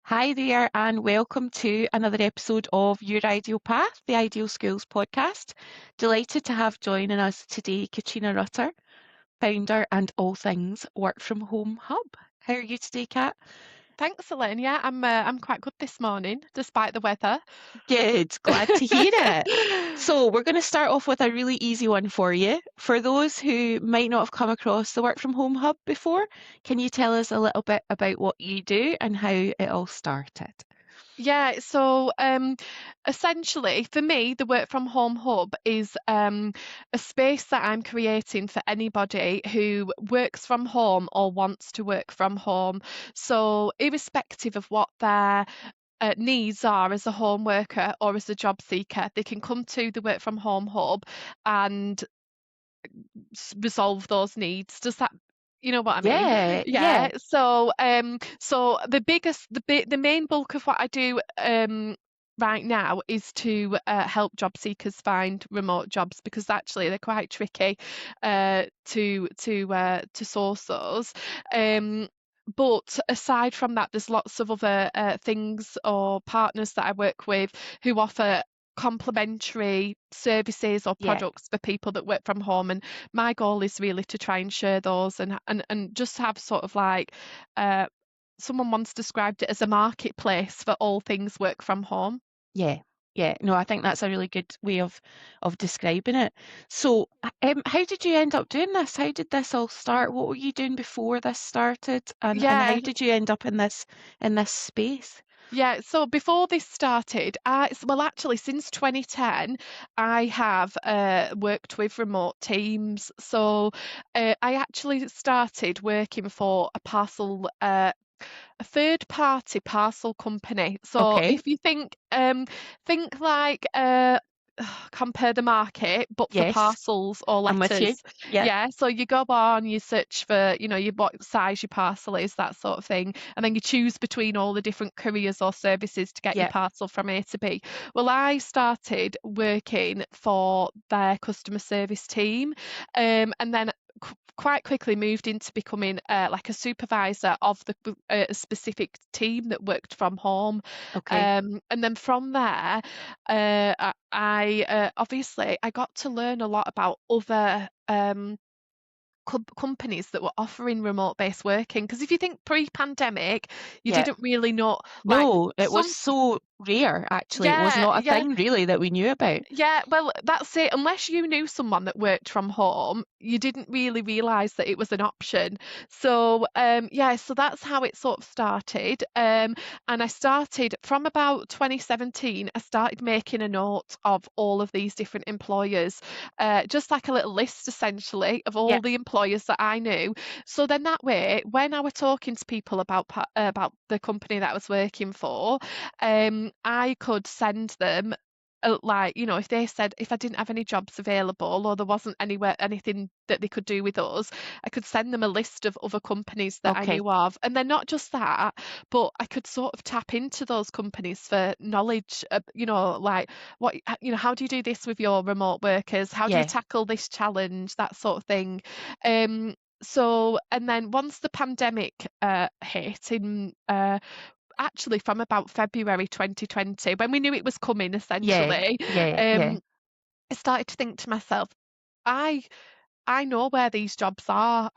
Hi there, and welcome to another episode of Your Ideal Path, the Ideal Schools podcast. Delighted to have joining us today Katrina Rutter, founder and all things Work From Home Hub. How are you today, Kat? Thanks, Elaine. Yeah, I'm quite good this morning, despite the weather. Good, glad to hear it. So, we're going to start off with a really easy one for you. For those who might not have come across the Work From Home Hub before, can you tell us a little bit about what you do and how it all started? Yeah, so essentially, for me, the Work From Home Hub is a space that I'm creating for anybody who works from home or wants to work from home. So, irrespective of what their needs are as a home worker or as a job seeker, they can come to the Work From Home Hub and resolve those needs. Does that, you know what I mean? Yeah, Yeah. yeah, So the main bulk of what I do right now is to help job seekers find remote jobs because actually they're quite tricky to source those. But aside from that, there's lots of other things or partners that I work with who offer complementary services or yeah. products for people that work from home. And my goal is really to try and share those and just have sort of like uh, someone once described it as a marketplace for all things work from home. Yeah, yeah. No, I think that's a really good way of describing it. So, how did you end up doing this? How did this all start? What were you doing before this started? And how Yeah, did you end up in this space? yeah. So before this started, well, actually, since 2010, I have worked with remote teams. So I actually started working for a third party parcel company. So Okay. if you think like compare the market, but for Yes, parcels or I'm with you. letters. Yep, Yeah. So you go on, you search for, what size your parcel is, that sort of thing. And then you choose between all the different couriers or services to get your yep, parcel from A to B. Well, I started working for their customer service team. And then quite quickly moved into becoming like a supervisor of the specific team that worked from home. okay. And then from there, obviously I got to learn a lot about other companies that were offering remote based working. Because if you think pre-pandemic, you Yeah. didn't really know, like, No, it was some, so rare, actually. It was yeah, not a yeah. thing really that we knew about. Yeah, well, that's it. Unless you knew someone that worked from home, you didn't really realise that it was an option. So, yeah, so that's how it sort of started. And I started from about 2017, I started making a note of all of these different employers, just like a little list essentially of all Yep, the employers that I knew. So then that way, when I were talking to people about the company that I was working for, I could send them like, if they said if I didn't have any jobs available or there wasn't anything that they could do with us, I could send them a list of other companies that I okay. knew of. And then not just that, but I could sort of tap into those companies for knowledge, like how do you do this with your remote workers? How do you Yeah, tackle this challenge? That sort of thing. Um, so, and then once the pandemic hit in actually from about February 2020, when we knew it was coming, yeah, essentially, yeah, yeah, um, I started to think to myself, I I know where these jobs are.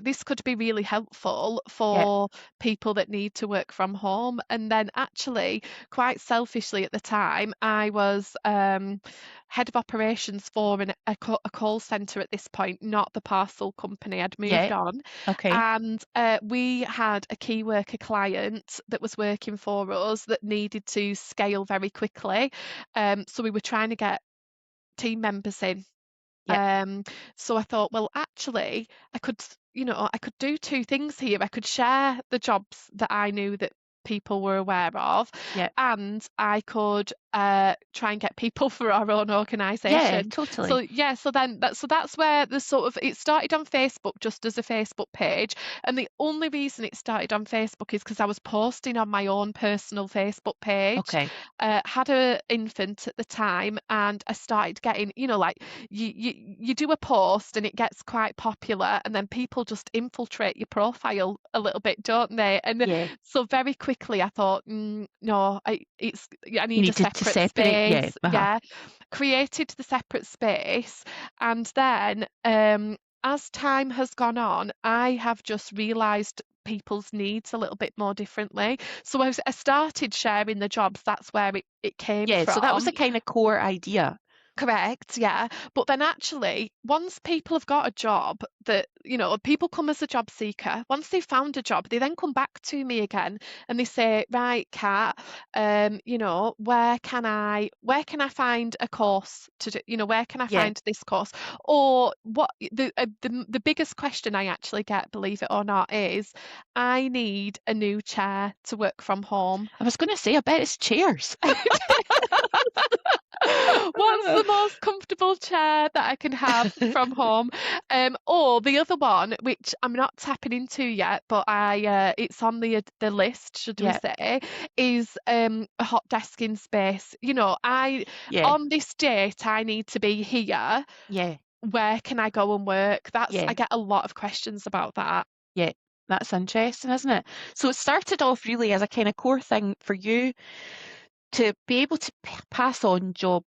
This could be really helpful yeah. for people that need to work from home. And then, actually, quite selfishly at the time, I was head of operations for a call centre at this point, not the parcel company. I'd Yeah, moved on, okay. and we had a key worker client that was working for us that needed to scale very quickly. So we were trying to get team members in. Yep, um, so I thought, well, actually, I could do two things here. I could share the jobs that I knew that people were aware of, yep. and I could try and get people for our own Yeah, organisation. So totally. yeah, so that's where the sort of it started on Facebook just as a Facebook page, and the only reason it started on Facebook is because I was posting on my own personal Facebook page. Okay. Had a infant at the time, and I started getting, like you do a post and it gets quite popular, and then people just infiltrate your profile a little bit, don't they? And Yeah, so very quickly quickly I thought, no, I need a Needed to separate separate. Yeah. space. Yeah, created the separate space, and then as time has gone on, I have just realised people's needs a little bit more differently. So I started sharing the jobs. That's where it came Yeah. So that was from. the kind of core idea. Correct, yeah. But then actually, once people have got a job that, people come as a job seeker, once they've found a job, they then come back to me again and they say, right, Kat, where can I find a course to do, where can I Yeah. find this course? Or the biggest question I actually get, believe it or not, is I need a new chair to work from home. I was going to say, I bet it's chairs. What's the most comfortable chair that I can have from home? Or the other one, which I'm not tapping into yet, but it's on the list, should we Yeah. say, is a hot desking space. Yeah. On this date, I need to be here. Yeah. Where can I go and work? I Yeah. get a lot of questions about that. Yeah. That's interesting, isn't it? So it started off really as a kind of core thing for you to be able to pass on jobs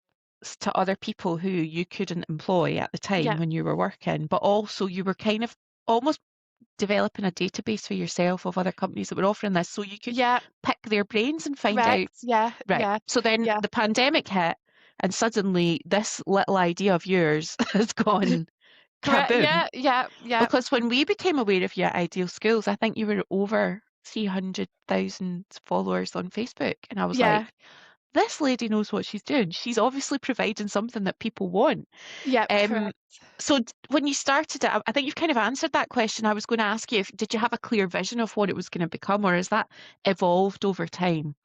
to other people who you couldn't employ at the time Yeah, when you were working, but also you were kind of almost developing a database for yourself of other companies that were offering this so you could yeah, pick their brains and find out, correct. Yeah, right. yeah, So then yeah. the pandemic hit and suddenly this little idea of yours has gone Correct. kaboom. Yeah, yeah, yeah, Because when we became aware of your ideal schools, I think you were over 300,000 followers on Facebook. And I was yeah, like, this lady knows what she's doing. She's obviously providing something that people want. yeah, Um, correct. so when you started it, I think you've kind of answered that question. I was going to ask you if did you have a clear vision of what it was going to become, or has that evolved over time?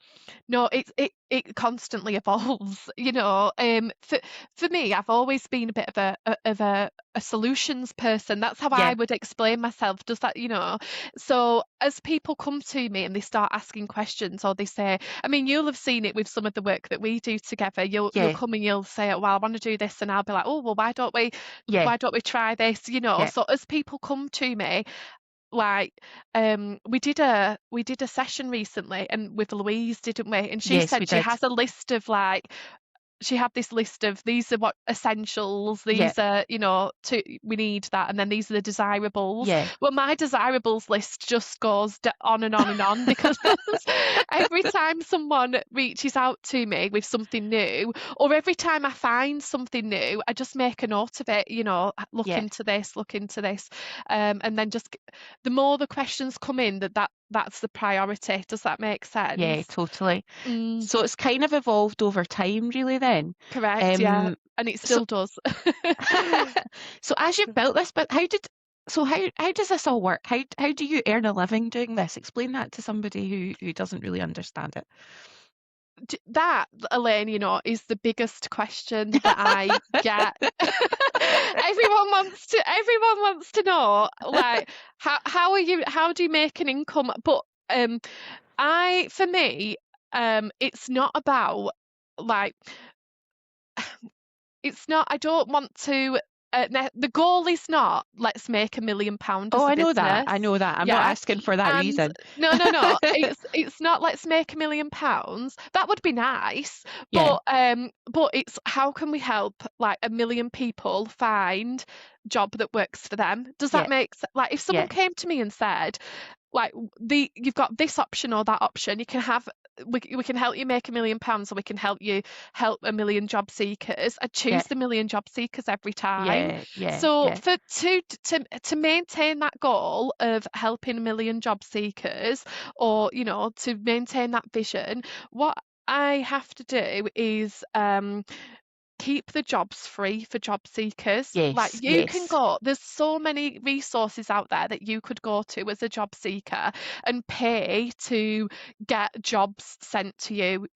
No, it constantly evolves, For me, I've always been a bit of a solutions person. That's how Yeah, I would explain myself. Does that, So as people come to me and they start asking questions, or they say, I mean, you'll have seen it with some of the work that we do together. You'll yeah, come and you'll say, well, I want to do this, and I'll be like, oh, well, yeah, why don't we try this? yeah. So as people come to me, like we did a session recently and with Louise, didn't we? And she Yes, we said she did. has a list of like she had this list of these are what essentials, Yeah, these are, we need that, and then these are the desirables. yeah, Well, my desirables list just goes on and on and on because every time someone reaches out to me with something new, or every time I find something new, I just make a note of it, look yeah, into this, look into this. And then just the more the questions come in, that's the priority. Does that make yeah, sense? totally. Mm. So it's kind of evolved over time, really, then. Correct, yeah. Um, And it so still does. so as you've built this, but how does this all work? How do you earn a living doing this? Explain that to somebody who doesn't really understand it. That, Elaine, is the biggest question that I get. Everyone wants to know, like, how do you make an income? But for me, it's not about like it's not, I don't want to, the goal is not let's make £1 million Oh, as a I know that. I business. know that. I'm not Yeah. asking for that And reason. no, no, no. It's not let's make £1 million. That would be nice. Yeah, But it's how can we help like 1 million people find job that works for them? Does yeah, that make sense? Like if someone yeah, came to me and said, like you've got this option or that option, you can have we can help you make £1 million, or we can help you help 1 million job seekers. I yeah, choose the million job seekers every time. yeah, yeah, So yeah, for to maintain that goal of helping 1 million job seekers, or to maintain that vision, what I have to do is keep the jobs free for job seekers. Like yes, yes, there's so many resources out there that you could go to as a job seeker and pay to get jobs sent to you,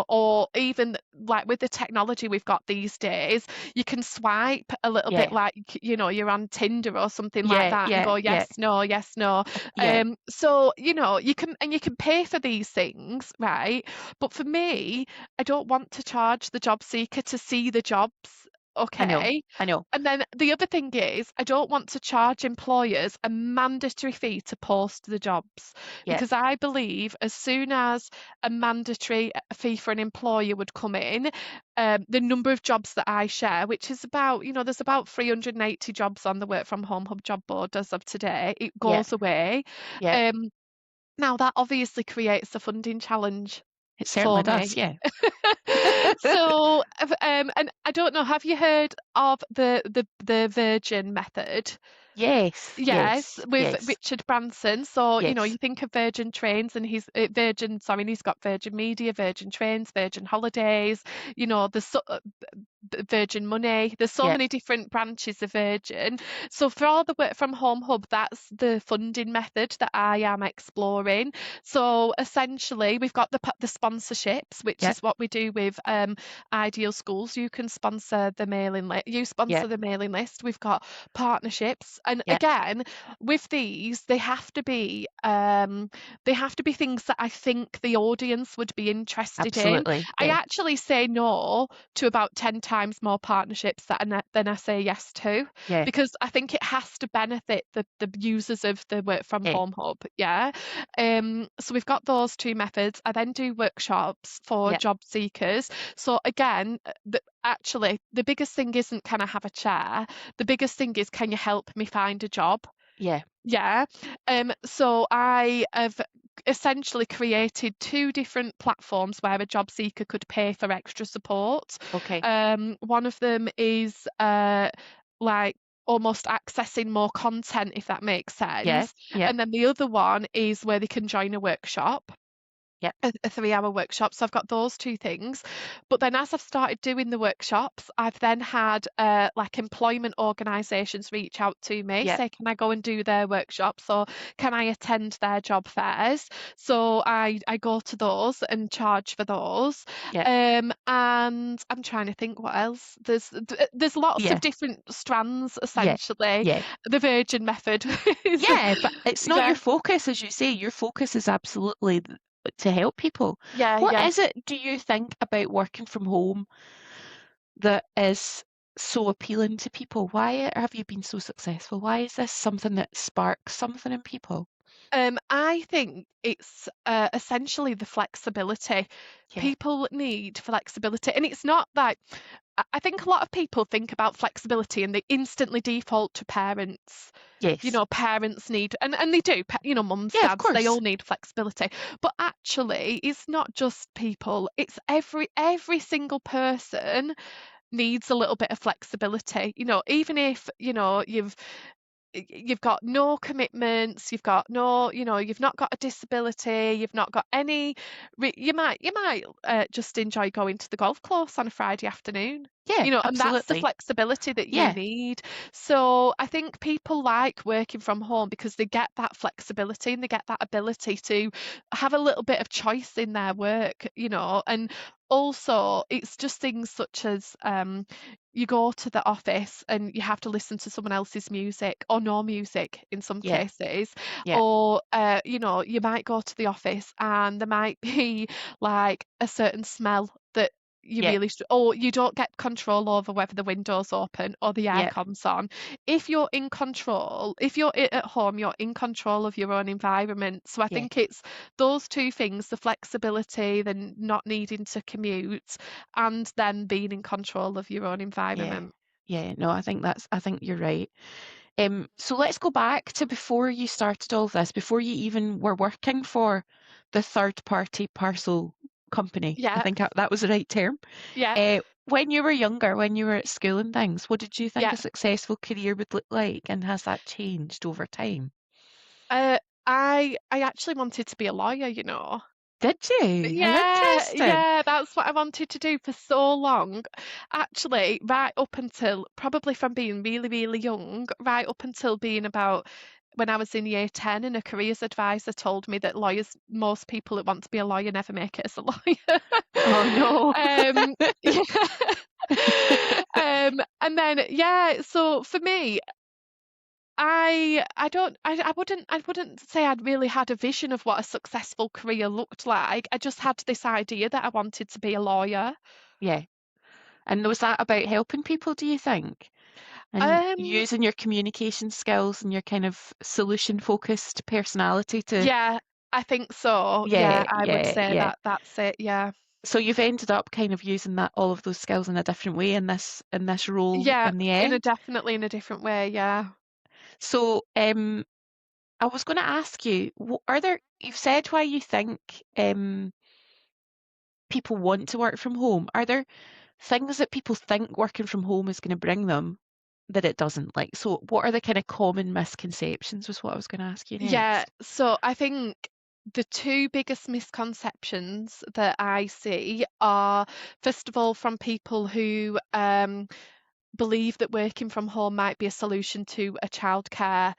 or even like with the technology we've got these days, you can swipe a little bit yeah, like, you're on Tinder or something like yeah, that and yeah, go, yeah, yes, no, yes, no. yeah, So, you can pay for these things, right? But for me, I don't want to charge the job seeker to see the jobs I know. Okay. I know. And then the other thing is, I don't want to charge employers a mandatory fee to post the jobs Yeah. because I believe as soon as a mandatory fee for an employer would come in, the number of jobs that I share, which is about, there's about 380 jobs on the Work from Home Hub job board as of today, it Yeah. goes away. Yeah. Um, Now that obviously creates a funding challenge It certainly for does. me. Yeah. So, and I don't know, have you heard of the Virgin method? Yes. Yes, Yes. with Yes. Richard Branson. So, Yes. you think of Virgin Trains and he's got Virgin Media, Virgin Trains, Virgin Holidays, there's Virgin Money. There's so Yeah. many different branches of Virgin. So for all the Work from Home Hub, that's the funding method that I am exploring. So essentially, we've got the sponsorships, which Yeah. is what we do with Ideal Schools. You can sponsor the mailing list. You Yeah. sponsor the mailing list. We've got partnerships, and Yeah. again, with these, they have to be things that I think the audience would be interested in. Absolutely. I Yeah. actually say no to about 10 times more partnerships than I say yes to, Yeah. because I think it has to benefit the users of the Work from Yeah. Home Hub. Yeah. So we've got those two methods. I then do workshops for Yeah. job seekers. So again, actually, the biggest thing isn't can I have a chair? The biggest thing is can you help me find a job? Yeah. Yeah. So I have essentially created two different platforms where a job seeker could pay for extra support. Okay. One of them is like almost accessing more content, if that makes Yeah. sense. Yeah. And then the other one is where they can join a workshop. Yeah. A 3-hour workshop. So I've got those two things. But then as I've started doing the workshops, I've then had like employment organisations reach out to me, Yeah. say, can I go and do their workshops or can I attend their job fairs? So I go to those and charge for those. Yeah. And I'm trying to think what else. There's lots of Yeah. different strands Yeah. essentially. Yeah. The Virgin method is Yeah. But it's not yeah, your focus, as you say. Your focus is absolutely to help people. yeah, What yeah. is it, do you think, about working from home that is so appealing to people? Why have you been so successful? Why is this something that sparks something in people? I think it's essentially the flexibility. Yeah. People need flexibility, and it's not like I think a lot of people think about flexibility and they instantly default to parents. Yes. Parents need, and they do, mums, Yeah, of dads, they course. all need flexibility. But actually, it's not just people, it's every single person needs a little bit of flexibility. Even if, you've got no commitments, you've got no, you've not got a disability, you've not got any, you might just enjoy going to the golf course on a Friday afternoon. Yeah, And that's the absolutely. flexibility that you Yeah. need. So I think people like working from home because they get that flexibility and they get that ability to have a little bit of choice in their work, and also it's just things such as you go to the office and you have to listen to someone else's music or no music in some Yeah. cases, Yeah. or you might go to the office and there might be like a certain smell that you Yeah. really or you don't get control over whether the window's open or the Yeah. aircon's on. If you're in control, if you're at home, you're in control of your own environment. So I Yeah. think it's those two things, the flexibility, the not needing to commute, and then being in control of your own Yeah. environment. Yeah. No, I think you're right. So let's go back to before you started all this, before you even were working for the third party parcel company. I Yeah, think that was the right term. yeah, When you were younger, when you were at school and things, what did you think yeah. a successful career would look like? And has that changed over time? I actually wanted to be a lawyer. Did you? How Yeah, interesting. yeah, that's what I wanted to do for so long. Actually, right up until probably from being really, really young, right up until being about when I was in year 10, and a careers advisor told me that most people that want to be a lawyer never make it as a lawyer. Oh no. Um, yeah. And then yeah, so for me, I wouldn't say I'd really had a vision of what a successful career looked like. I just had this idea that I wanted to be a lawyer. Yeah. And was that about helping people, do you think? And Um, using your communication skills and your kind of solution-focused personality to, yeah, I think so. Yeah, yeah, I would yeah, say yeah. that that's it. Yeah. So you've ended up kind of using that all of those skills in a different way in this role Yeah, in the in a end. definitely in a different way. Yeah. So I was going to ask you, are there? You've said why you think people want to work from home. Are there things that people think working from home is going to bring them that it doesn't? Like, so what are the kind of common misconceptions? Was what I was going to ask you Yeah, next. so I think the two biggest misconceptions that I see are, first of all, from people who believe that working from home might be a solution to a childcare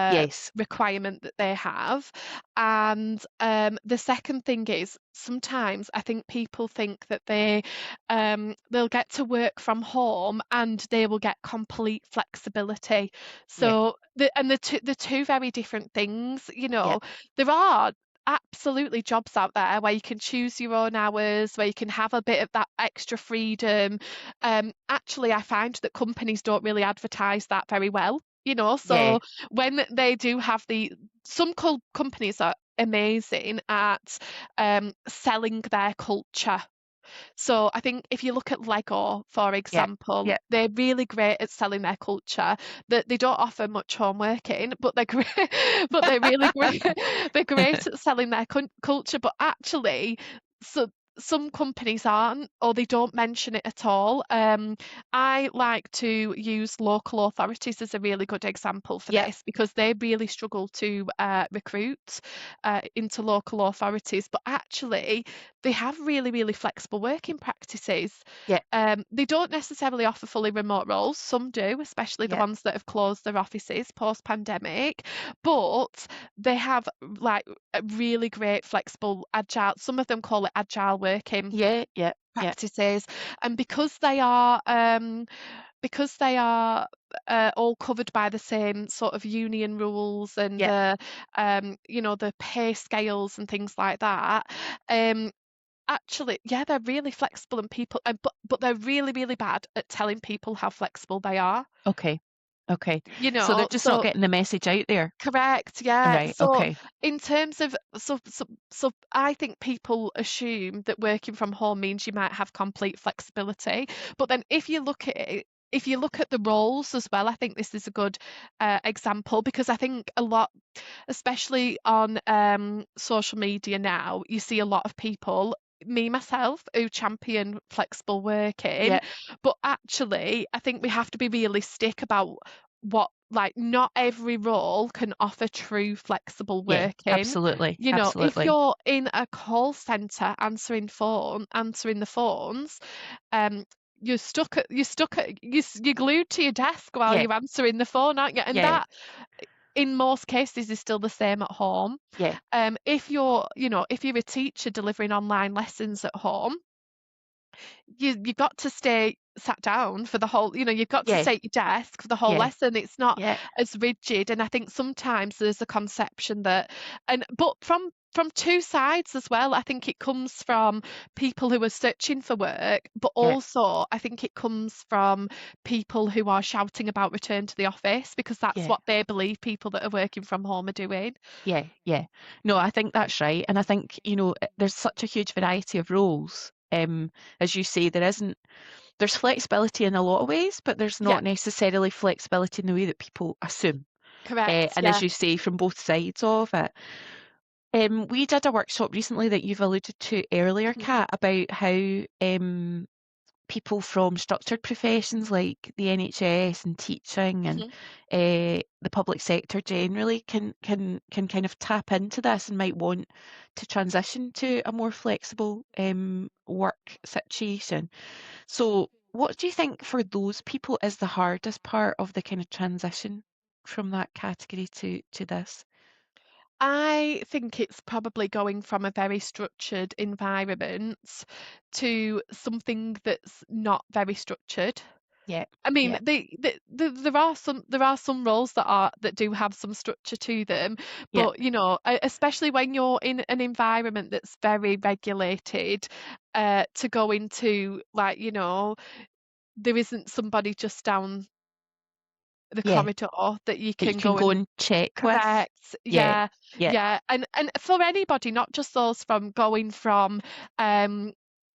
Yes. requirement that they have. And the second thing is sometimes I think people think that they'll get to work from home and they will get complete flexibility. Yeah. So the two very different things, Yeah. there are absolutely jobs out there where you can choose your own hours, where you can have a bit of that extra freedom. Actually, I find that companies don't really advertise that very well. Yeah. So when they do have some companies are amazing at selling their culture. So I think if you look at Lego, for Yeah. example, Yeah. they're really great at selling their culture. That they don't offer much home working, but they're great. But they're really great. They're great at selling their culture. But actually, so some companies aren't, or they don't mention it at all. I like to use local authorities as a really good example for Yeah. this because they really struggle to recruit into local authorities. But actually, they have really, really flexible working practices. Yeah. They don't necessarily offer fully remote roles. Some do, especially the Yeah. ones that have closed their offices post-pandemic. But they have like a really great flexible agile. Some of them call it agile working Yeah. Yeah. Yeah. practices, and because they are all covered by the same sort of union rules and Yeah. the pay scales and things like that. Um, Actually, yeah, they're really flexible and but they're really, really bad at telling people how flexible they are. Okay. Okay. So they're just not So getting the message out there. correct, yeah. Right. So Okay. in terms of so I think people assume that working from home means you might have complete flexibility. But then if you look at the roles as well, I think this is a good example because I think a lot, especially on social media now, you see a lot of people, me myself, who champion flexible working. Yeah. But actually, I think we have to be realistic about what, like, not every role can offer true flexible Yeah. working. Absolutely. If Absolutely. you're in a call center answering the phones, um, you're glued to your desk while Yeah. you're answering the phone, aren't you? And Yeah. that in most cases is still the same at home. Yeah. If you're a teacher delivering online lessons at home, you've got to stay sat down for the whole, you've got to Yeah. stay at your desk for the whole Yeah. lesson. It's not Yeah. as rigid. And I think sometimes there's a conception that, but from two sides as well. I think it comes from people who are searching for work, but Yeah. also I think it comes from people who are shouting about return to the office because that's Yeah. what they believe people that are working from home are doing. Yeah, yeah. No, I think that's right. And I think, there's such a huge variety of roles. As you say, there's flexibility in a lot of ways, but there's Yeah, not necessarily flexibility in the way that people assume. correct. And as Yeah. you say, from both sides of it. We did a workshop recently that you've alluded to earlier, Mhm, Kat, about how people from structured professions like the NHS and teaching and mhm. the public sector generally can kind of tap into this and might want to transition to a more flexible work situation. So, what do you think for those people is the hardest part of the kind of transition from that category to this? I think it's probably going from a very structured environment to something that's not very structured. Yeah. I mean, Yeah. there are some roles that do have some structure to them, Yeah. but especially when you're in an environment that's very regulated, to go into, like, there isn't somebody just down the Yeah. corridor that you That you can can go go and and check with. correct. Yeah. Yeah, Yeah. yeah, and for anybody, not just those from going from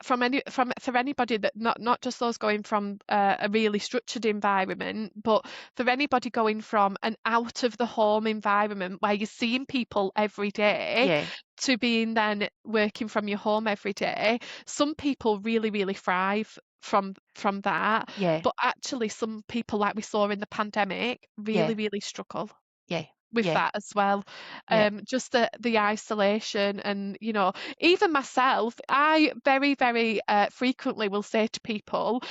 for anybody that not just those going from a really structured environment, but for anybody going from an out of the home environment where you're seeing people every day Yeah. to being then working from your home every day. Some people really, really thrive from that, Yeah. but actually some people, like we saw in the pandemic, really, Yeah. really struggle Yeah. with Yeah. that as well. Yeah. Just the isolation, and even myself, I very, very frequently will say to people,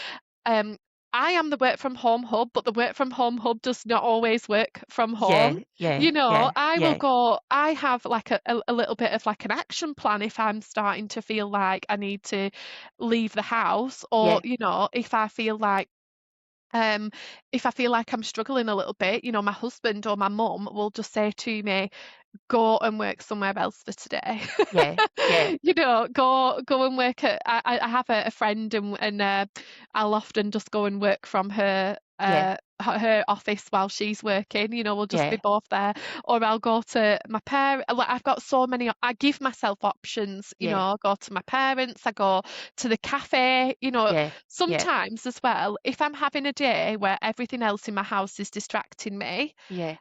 um, I am the work from home hub, but the work from home hub does not always work from home. Yeah. Yeah. Yeah. I will Yeah. go, I have like a little bit of like an action plan if I'm starting to feel like I need to leave the house, or, Yeah. um, if I feel like I'm struggling a little bit, my husband or my mum will just say to me, go and work somewhere else for today. Yeah. Yeah. Go and work at. I have a friend, and I'll often just go and work from Yeah. her office while she's working. We'll just be Yeah. both there, or I'll go to my parents. Like, I've got so many. I give myself options. Yeah. I go to my parents. I go to the cafe. Yeah. Yeah. Sometimes as well, if I'm having a day where everything else in my house is distracting me, Yeah.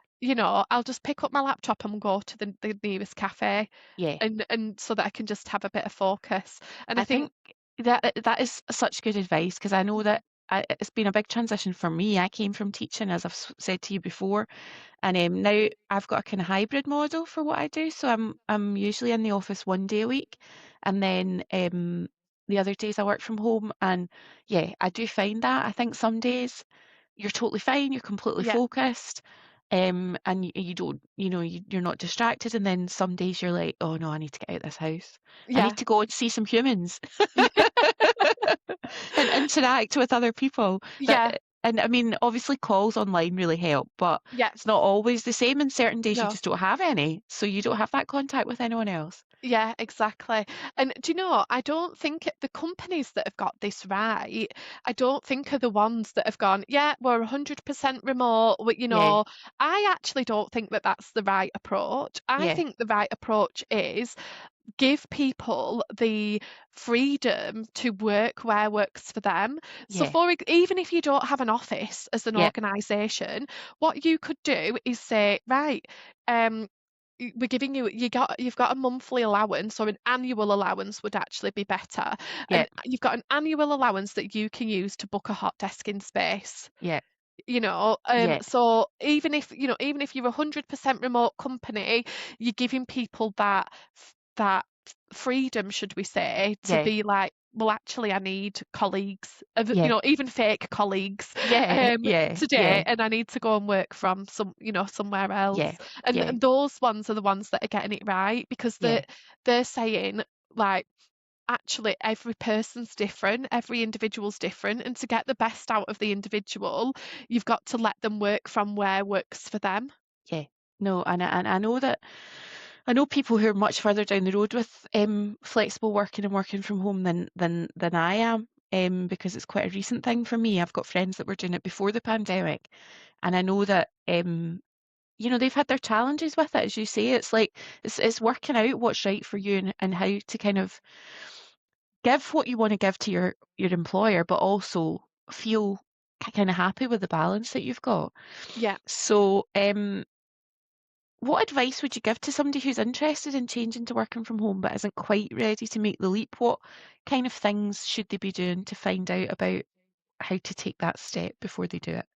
I'll just pick up my laptop and go to the nearest cafe, Yeah. and so that I can just have a bit of focus. And I I think, think that is such good advice because I know that it's been a big transition for me. I came from teaching, as I've said to you before, and now I've got a kind of hybrid model for what I do. So I'm usually in the office 1 day a week, and then the other days I work from home. And yeah, I do find that I think some days you're totally fine, you're completely yeah, focused, and you don't, you're not distracted. And then some days you're like, oh no, I need to get out of this house. I need yeah, to go and see some humans yeah, and interact with other people. yeah, And I mean, obviously calls online really help, but yeah, it's not always the same. And certain days you no. just don't have any, so you don't have that contact with anyone else. Yeah, exactly. And do you know, I don't think the companies that have got this right, I don't think are the ones that have gone, yeah, we're 100% remote. Yeah, I actually don't think that that's the right approach. I yeah, think the right approach is give people the freedom to work where works for them. So, yeah, even if you don't have an office as an yeah, organisation, what you could do is say, right, um, we're giving you've got a monthly allowance, or an annual allowance would actually be better, yeah, and you've got an annual allowance that you can use to book a hot desking space. yeah, yeah, So even if you're 100% remote company, you're giving people that freedom, should we say, to yeah, be like, well, actually, I need colleagues, yeah, even fake colleagues, yeah, yeah, today, yeah, and I need to go and work from somewhere else. yeah, And yeah, those ones are the ones that are getting it right, because yeah, they're saying, like, actually every person's different, every individual's different, and to get the best out of the individual, you've got to let them work from where works for them. yeah. No, and I know that I know people who are much further down the road with flexible working and working from home than I am, because it's quite a recent thing for me. I've got friends that were doing it before the pandemic, and I know that they've had their challenges with it. As you say, it's like it's working out what's right for you, and how to kind of give what you want to give to your employer, but also feel kind of happy with the balance that you've got. Yeah. So, what advice would you give to somebody who's interested in changing to working from home but isn't quite ready to make the leap? What kind of things should they be doing to find out about how to take that step before they do it?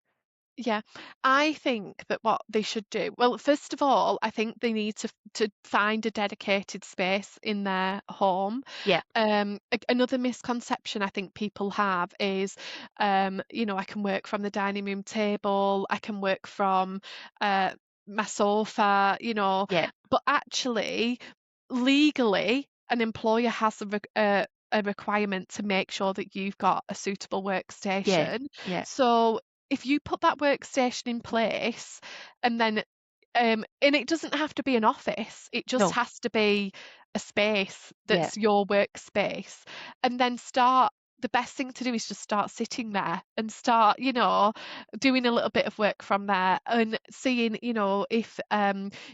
Yeah, I think that what they should do, well, first of all, I think they need to find a dedicated space in their home. Yeah, Another misconception I think people have is, I can work from the dining room table, I can work from uh, my sofa, yeah, but actually, legally, an employer has a requirement to make sure that you've got a suitable Yeah. workstation. Yeah. So if you put that workstation in place and then and it doesn't have to be an office, it just No. has to be a space Yeah. that's your workspace. And then the best thing to do is just start sitting there and start, doing a little bit of work from there and seeing, if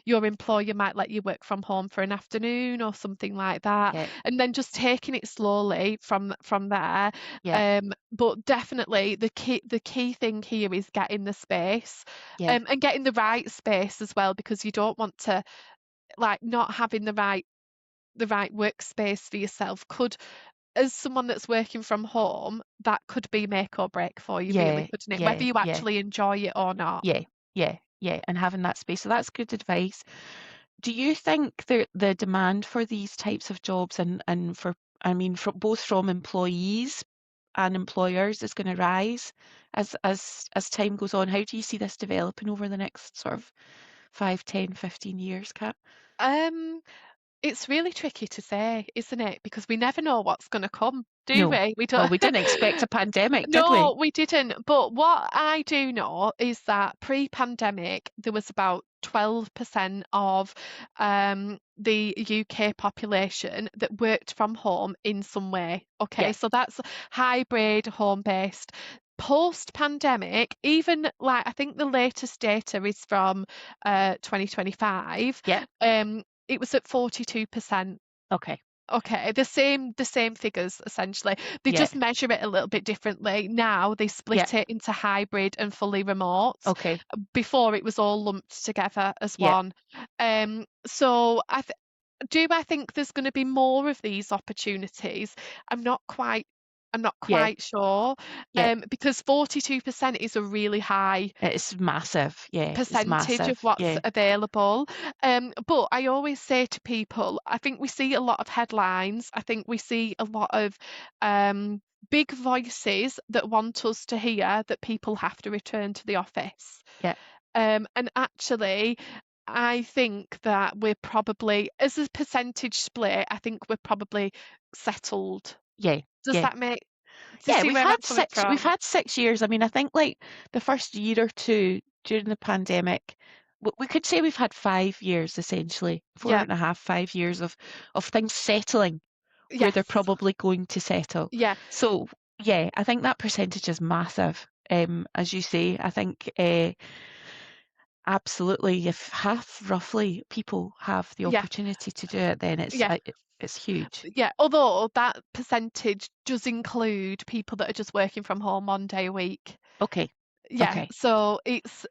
your employer might let you work from home for an afternoon or something like that, Yeah. and then just taking it slowly from there. Yeah. But definitely the key thing here is getting the space, Yeah. and getting the right space as well, because you don't want to, like, not having the right workspace for yourself could, as someone that's working from home, that could be make or break for you, really, Yeah. couldn't it? Whether Yeah. you Yeah. actually enjoy it or not. Yeah. Yeah. Yeah. And having that space. So that's good advice. Do you think the demand for these types of jobs and for, I mean, for both from employees and employers is going to rise as time goes on? How do you see this developing over the next sort of 5, 10, 15 years, Kat? Um, it's really tricky to say, isn't it? Because we never know what's going to come, do No. we? We Well, don't. we didn't expect a pandemic, did we? No, we didn't. But what I do know is that pre-pandemic, there was about 12% of the UK population that worked from home in some way. Yeah. Okay, so that's hybrid, home-based. Post-pandemic, even like I think the latest data is from 2025, Yeah. it was at 42%. Okay. Okay, the same figures essentially. They Yeah. just measure it a little bit differently. Now they Yeah. split it into hybrid and fully remote. Okay. Before it was all lumped together as Yeah. one. So do I think there's going to be more of these opportunities? I'm not quite I'm not Yeah. quite sure. Yeah. Because 42% is a really high It's massive. Yeah. It's percentage of massive. what's Yeah. available. But I always say to people, I think we see a lot of headlines. I think we see a lot of um, big voices that want us to hear that people have to return to the office. Yeah. And actually, I think that we're probably, as a percentage split, I think we're probably settled. Yeah. Does Yeah. that make, do you Yeah, see where I'm coming we've from? had 6 years. I mean, I think like the first year or two during the pandemic, we could say we've had 5 years essentially, four Yeah, and a half, 5 years of things settling where they're yes, probably going to settle. yeah, So yeah, I think that percentage is massive. As you say, I think absolutely, if half roughly people have the yeah, opportunity to do it, then yeah. it's huge. Yeah, although that percentage does include people that are just working from home 1 day a week. Okay, Yeah, okay, so it's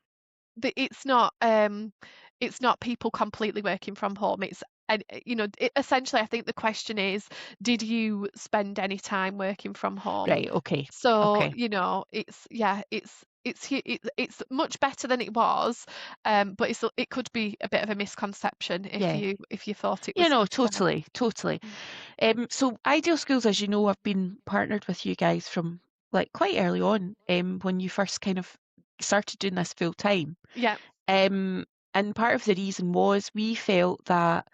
not people completely working from home. It's and essentially I think the question is, did you spend any time working from home? right, okay, So, okay, it's much better than it was, but it could be a bit of a misconception if yeah. you thought it You was know, gonna. totally, totally. So Ideal Schools, as you know, I've been partnered with you guys from like quite early on, when you first kind of started doing this full time. Yeah. Um, and part of the reason was we felt that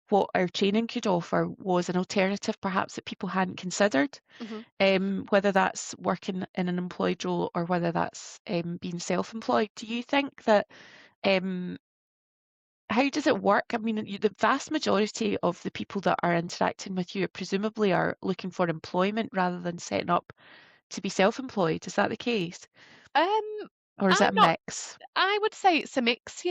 what our training could offer was an alternative perhaps that people hadn't considered, Hmm. whether that's working in an employed role or whether that's being self-employed. Do you think that um, how does it work? I mean, the vast majority of the people that are interacting with you presumably are looking for employment rather than setting up to be self-employed. Is that the case? Um, Or is it I'm a not. mix? I would say it's a mix.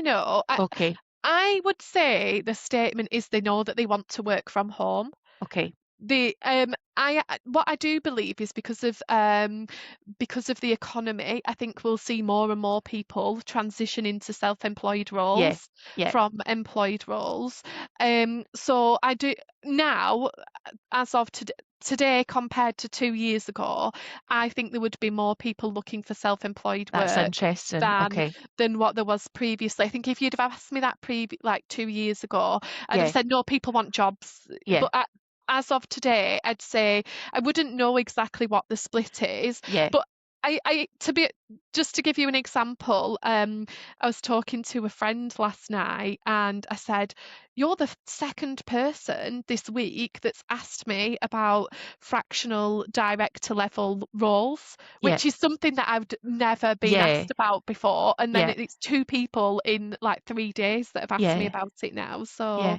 Okay, I would say the statement is they know that they want to work from home. okay. The I What I do believe is because of the economy, I think we'll see more and more people transition into self-employed Yeah, roles yeah, from employed roles. So I do now, as of today compared to 2 years ago, I think there would be more people looking for self-employed that's work interesting. than Okay, than what there was previously. I think if you'd have asked me that like 2 years ago, I'd have yeah, said no, people want jobs. yeah, But as of today, I'd say I wouldn't know exactly what the split is, yeah, but I to be just to give you an example, I was talking to a friend last night and I said, "You're the second person this week that's asked me about fractional director level roles," Yeah, which is something that I've never been yeah, asked about before. And then yeah, it's two people in like 3 days that have asked me yeah, about it now. So yeah.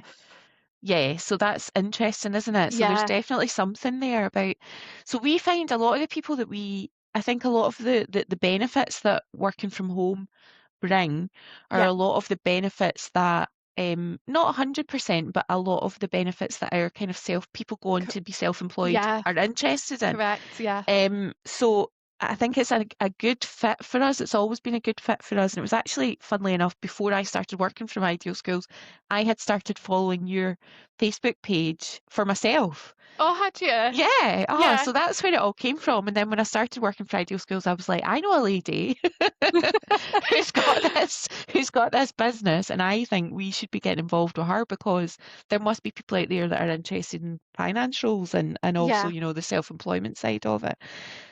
Yeah, so that's interesting, isn't it? So there's yeah, definitely something there about. So we find a lot of the people that I think a lot of the benefits that working from home bring are yeah, a lot of the benefits that, not 100%, but a lot of the benefits that our kind of people going c- to be self-employed yeah, are interested in. correct, yeah. So I think it's a good fit for us. It's always been a good fit for us. And it was actually, funnily enough, before I started working from Ideal Schools, I had started following your Facebook page for myself. Oh, had you? Yeah, Yeah. so that's where it all came from. And then when I started working for Ideal Schools, I was like, I know a lady who's got this business, and I think we should be getting involved with her because there must be people out there that are interested in finance roles and also, Yeah, you know, the self-employment side of it.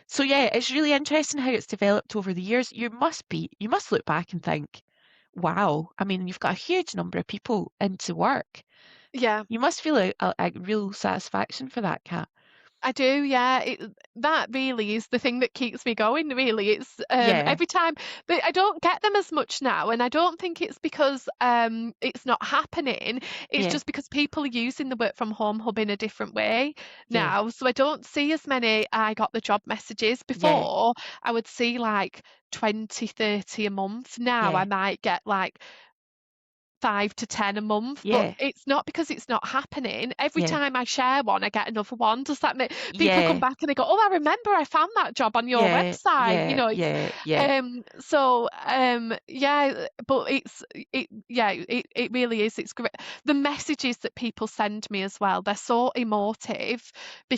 So yeah, it's really interesting how it's developed over the years. You must look back and think, wow, I mean, you've got a huge number of people into work. yeah, You must feel a real satisfaction for that, Kat. I do. Yeah, that really is the thing that keeps me going. Really, it's Yeah, every time, but I don't get them as much now, and I don't think it's because it's not happening. It's yeah, just because people are using the work from home hub in a different way yeah, now. So I don't see as many I got the job messages yeah, before. I would see like 20, 30 a month. Now I yeah, might get like 5 to 10 a month, but yeah, it's not because it's not happening. Every yeah, time I share one, I get another one. Does that make people come yeah, back and they go, "Oh, I remember I found that job on your yeah, website." yeah, It's yeah, yeah, yeah, but it really is. It's great. The messages that people send me as well, they're so emotive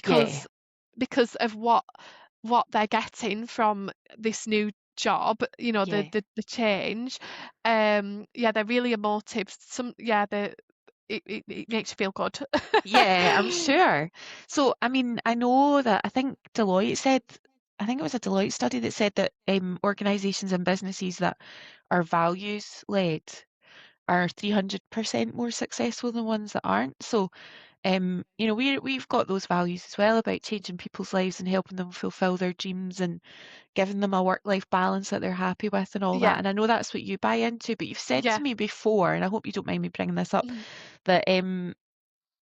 yeah, because of what they're getting from this new job, yeah. the change. Yeah, they're really emotive. It makes you feel good. Yeah, I'm sure. So, I mean, I know that I think it was a Deloitte study that said that organizations and businesses that are values led are 300% more successful than ones that aren't. So, you know, we've got those values as well about changing people's lives and helping them fulfill their dreams and giving them a work-life balance that they're happy with and all that. Yeah, And I know that's what you buy into, but you've said to yeah, me before, and I hope you don't mind me bringing this up, mhm, that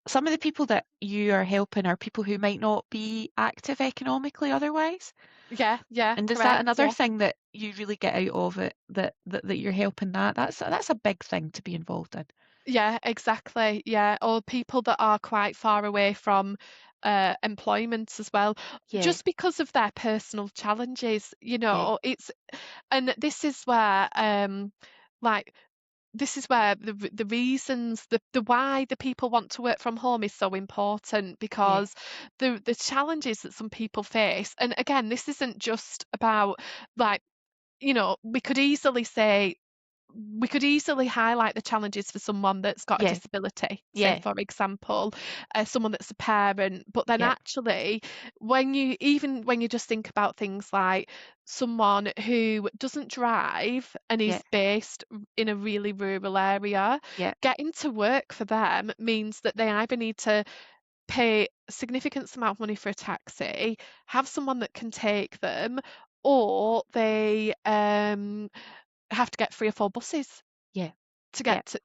some of the people that you are helping are people who might not be active economically otherwise. yeah, And is that correct, another yeah. thing that you really get out of it that you're helping that? That's a big thing to be involved in. Yeah, exactly. Yeah, or people that are quite far away from employment as well, Yeah, just because of their personal challenges, yeah, and like this is where the reasons, the why the people want to work from home is so important yeah, because the challenges that some people face, and again, this isn't just about like, we could easily highlight the challenges for someone that's got a yeah, disability, say, yeah, for example, someone that's a parent. But then yeah, actually, when you just think about things like someone who doesn't drive and yeah, is based in a really rural area, yeah, getting to work for them means that they either need to pay a significant amount of money for a taxi, have someone that can take them, or they have to get 3 or 4 buses yeah, to yeah, get to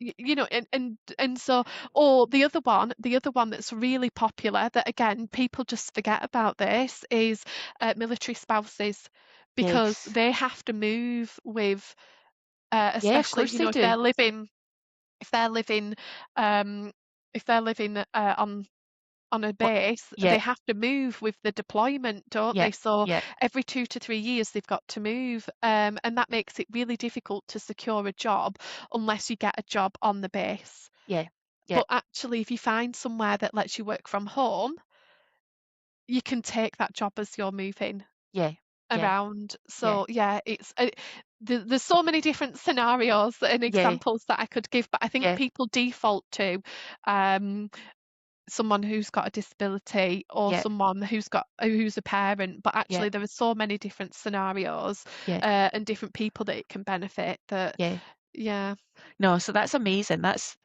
and so, or the other one that's really popular that again people just forget about, this is military spouses, because yes. they have to move with Yeah, of especially course they if do. they're living um if they're living on a What? base, they Yeah, have to move with the deployment, don't yeah, they? So yeah, every 2 to 3 years they've got to move, and that makes it really difficult to secure a job unless you get a job on the base. yeah, yeah, But actually, if you find somewhere that lets you work from home, you can take that job as you're moving yeah, yeah, around. yeah, So yeah, there's so many different scenarios and yeah, examples that I could give, but I think yeah, people default to um, someone who's got a disability or Yeah, someone who's a parent, but yeah, actually there are so many different scenarios yeah, and different people that it can benefit that yeah. yeah, No, so that's amazing. That's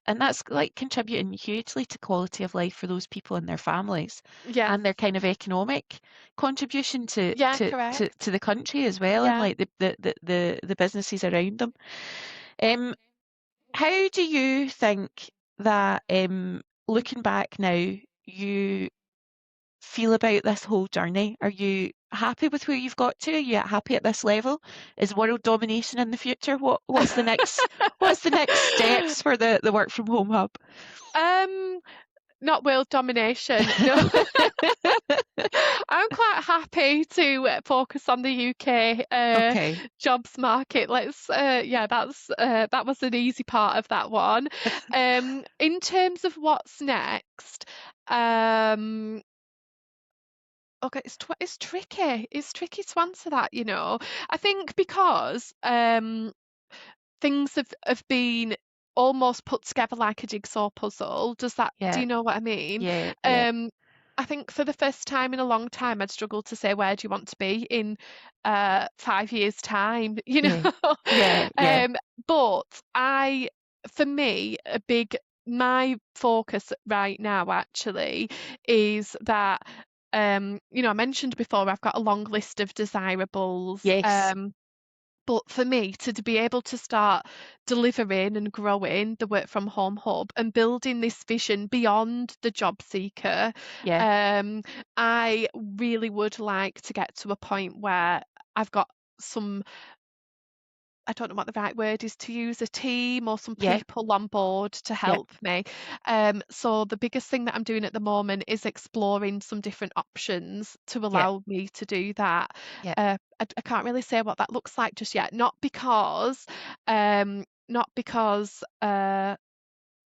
like contributing hugely to quality of life for those people and their families yeah, and their kind of economic contribution to yeah, to to, correct. to the country as well and Yeah. like the businesses around them. Um, how do you think that looking back now, you feel about this whole journey? Are you happy with where you've got to? Are you happy at this level? Is world domination in the future? What's the next steps for the work from home hub? Um, Not world domination. No, I'm quite happy to focus on the UK Okay. jobs market. Yeah, that was an easy part of that one. In terms of what's next, um, okay, it's tricky. It's tricky to answer that, you know. I think because things have been almost put together like a jigsaw puzzle. Do Yeah, you know what I mean? yeah, yeah, Um, I think for the first time in a long time, I'd struggled to say where do you want to be in 5 years' time, you yeah, know. yeah, yeah, Um, but for me, my focus right now actually is that I mentioned before I've got a long list of desirables. yes, But for me to be able to start delivering and growing the work from home hub and building this vision beyond the job seeker, yeah, um, I really would like to get to a point where I've got some, I don't know what the right word is to use, a team or some yeah, people on board to yeah, help me. So the biggest thing that I'm doing at the moment is exploring some different options to yeah, allow me to do that. yeah. I can't really say what that looks like just yet, um, not because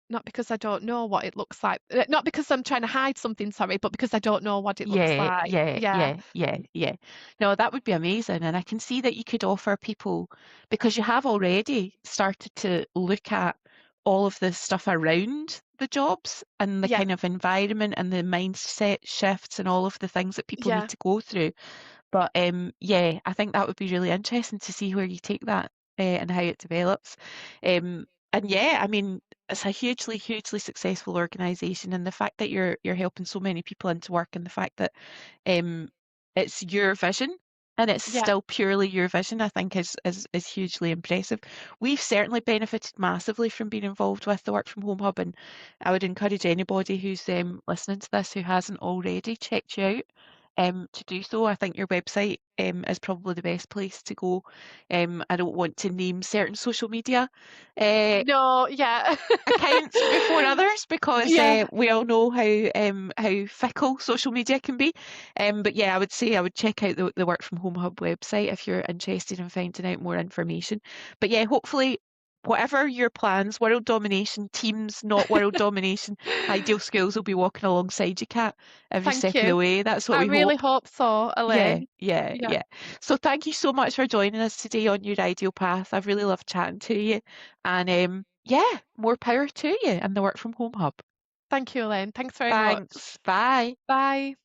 not because I don't know what it looks like, not because I'm trying to hide something, sorry, but because I don't know what it looks Yeah, like. yeah, Yeah, yeah, yeah, yeah. No, that would be amazing. And I can see that you could offer people, because you have already started to look at all of the stuff around the jobs and the yeah, kind of environment and the mindset shifts and all of the things that people need yeah, to go through. But yeah, I think that would be really interesting to see where you take that and how it develops. And yeah, I mean, it's a hugely, hugely successful organisation, and the fact that you're helping so many people into work, and the fact that um, it's your vision and it's yeah, still purely your vision, I think is hugely impressive. We've certainly benefited massively from being involved with the Work from Home Hub, and I would encourage anybody who's listening to this who hasn't already checked you out to do so. I think your website is probably the best place to go. I don't want to name certain social media uh, no, yeah, accounts before others because yeah. we all know how fickle social media can be. But yeah, I would say I would check out the Work from Home Hub website if you're interested in finding out more information. But yeah, hopefully whatever your plans, world domination, teams, not world domination, Ideal Schools will be walking alongside you, Kat, every Thank step of the you. way. That's what I we really hope. hope so, Yeah, Elaine. yeah, Yeah. yeah. So thank you so much for joining us today on Your Ideal Path. I've really loved chatting to you. And yeah, more power to you and the Work from Home Hub. Thank you, Elaine. Thanks very much. Thanks. Bye. Bye.